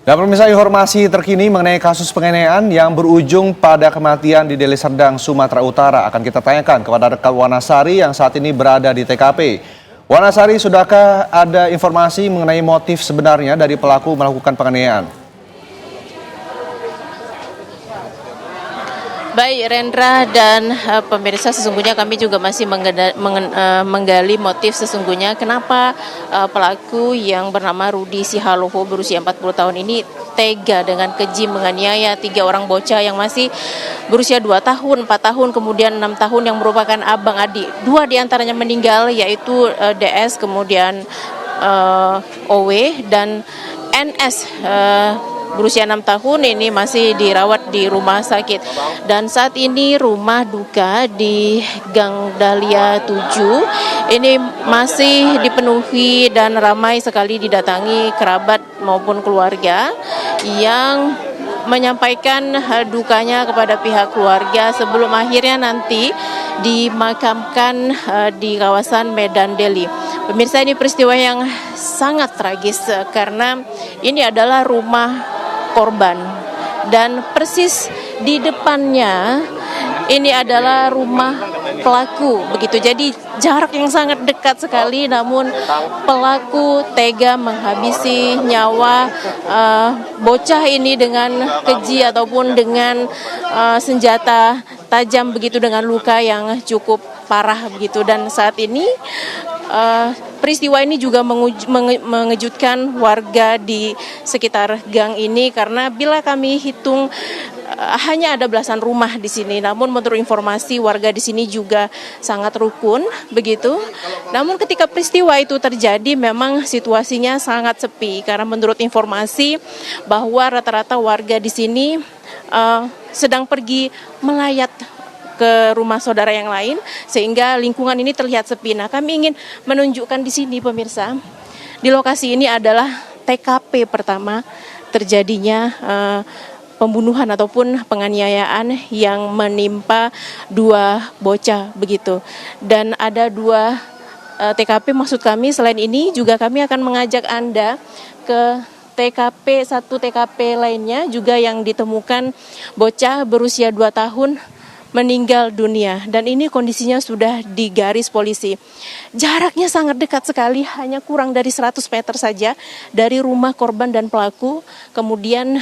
Dan pemirsa, informasi terkini mengenai kasus penganiayaan yang berujung pada kematian di Deli Serdang, Sumatera Utara akan kita tanyakan kepada rekan Wanasari yang saat ini berada di TKP. Wanasari, sudahkah ada informasi mengenai motif sebenarnya dari pelaku melakukan penganiayaan? Baik, Rendra dan pemirsa, sesungguhnya kami juga masih menggali motif sesungguhnya kenapa pelaku yang bernama Rudi Sihaloho berusia 40 tahun ini tega dengan keji menganiaya 3 orang bocah yang masih berusia 2 tahun, 4 tahun, kemudian 6 tahun yang merupakan abang adik. 2 diantaranya meninggal, yaitu DS, kemudian OW, dan NS berusia 6 tahun ini masih dirawat di rumah sakit. Dan saat ini rumah duka di Gang Dahlia 7 ini masih dipenuhi dan ramai sekali didatangi kerabat maupun keluarga yang menyampaikan dukanya kepada pihak keluarga sebelum akhirnya nanti dimakamkan di kawasan Medan Deli. Pemirsa, ini peristiwa yang sangat tragis karena ini adalah rumah korban dan persis di depannya ini adalah rumah pelaku begitu. Jadi jarak yang sangat dekat sekali, namun pelaku tega menghabisi nyawa bocah ini dengan keji ataupun dengan senjata tajam begitu, dengan luka yang cukup parah begitu. Dan saat ini peristiwa ini juga mengejutkan warga di sekitar gang ini karena bila kami hitung hanya ada belasan rumah di sini, namun menurut informasi warga di sini juga sangat rukun begitu. Namun ketika peristiwa itu terjadi memang situasinya sangat sepi karena menurut informasi bahwa rata-rata warga di sini sedang pergi melayat ke rumah saudara yang lain sehingga lingkungan ini terlihat sepi. Nah, kami ingin menunjukkan di sini pemirsa, di lokasi ini adalah TKP pertama terjadinya pembunuhan ataupun penganiayaan yang menimpa 2 bocah begitu. Dan ada 2 TKP maksud kami. Selain ini juga kami akan mengajak Anda ke satu TKP lainnya juga yang ditemukan bocah berusia 2 tahun meninggal dunia, dan ini kondisinya sudah di garis polisi. Jaraknya sangat dekat sekali, hanya kurang dari 100 meter saja dari rumah korban dan pelaku. Kemudian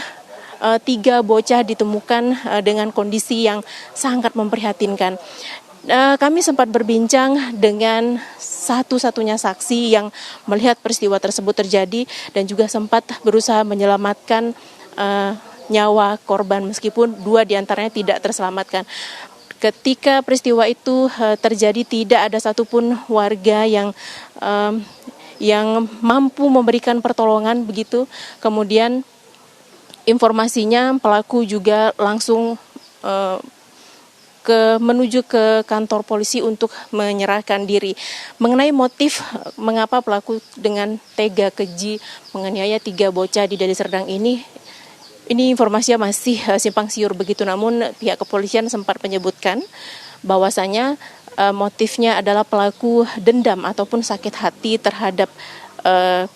3 bocah ditemukan dengan kondisi yang sangat memprihatinkan. Kami sempat berbincang dengan satu-satunya saksi yang melihat peristiwa tersebut terjadi dan juga sempat berusaha menyelamatkan nyawa korban meskipun 2 diantaranya tidak terselamatkan. Ketika peristiwa itu terjadi tidak ada satupun warga yang mampu memberikan pertolongan begitu. Kemudian informasinya pelaku juga langsung menuju ke kantor polisi untuk menyerahkan diri. Mengenai motif mengapa pelaku dengan tega keji menganiaya 3 bocah di Deli Serdang ini informasinya masih simpang siur begitu. Namun pihak kepolisian sempat menyebutkan bahwasanya motifnya adalah pelaku dendam ataupun sakit hati terhadap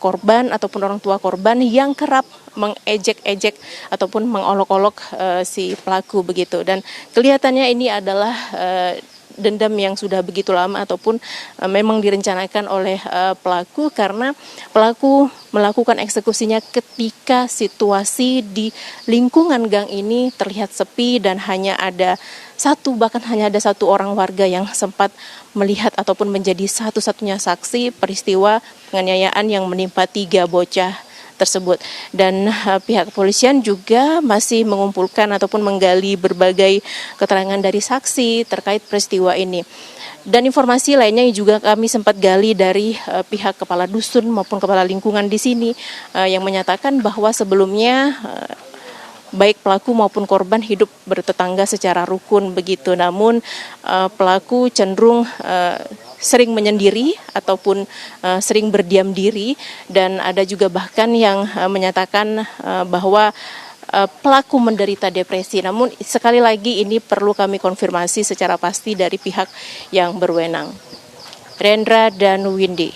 korban ataupun orang tua korban yang kerap mengejek-ejek ataupun mengolok-olok si pelaku begitu. Dan kelihatannya ini adalah dendam yang sudah begitu lama ataupun memang direncanakan oleh pelaku karena pelaku melakukan eksekusinya ketika situasi di lingkungan gang ini terlihat sepi dan bahkan hanya ada 1 orang warga yang sempat melihat ataupun menjadi satu-satunya saksi peristiwa penganiayaan yang menimpa 3 bocah tersebut. Dan pihak kepolisian juga masih mengumpulkan ataupun menggali berbagai keterangan dari saksi terkait peristiwa ini. Dan informasi lainnya juga kami sempat gali dari pihak kepala dusun maupun kepala lingkungan di sini yang menyatakan bahwa sebelumnya baik pelaku maupun korban hidup bertetangga secara rukun begitu. Namun pelaku cenderung sering menyendiri ataupun sering berdiam diri, dan ada juga bahkan yang menyatakan bahwa pelaku menderita depresi. Namun sekali lagi ini perlu kami konfirmasi secara pasti dari pihak yang berwenang. Rendra dan Windy.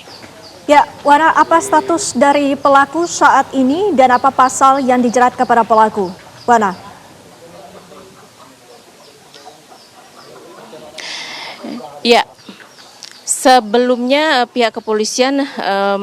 Ya, Wana, apa status dari pelaku saat ini dan apa pasal yang dijerat kepada pelaku? Wana. Ya, sebelumnya pihak kepolisian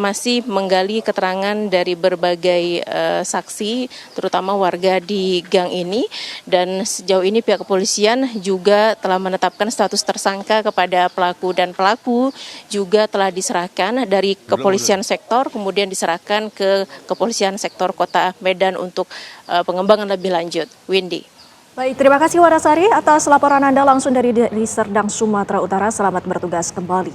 masih menggali keterangan dari berbagai saksi, terutama warga di gang ini. Dan sejauh ini pihak kepolisian juga telah menetapkan status tersangka kepada pelaku. Dan pelaku juga telah diserahkan dari kepolisian sektor, kemudian diserahkan ke kepolisian sektor Kota Medan untuk pengembangan lebih lanjut. Windy. Baik, terima kasih Wanasari atas laporan Anda langsung dari Deli Serdang, Sumatera Utara. Selamat bertugas kembali.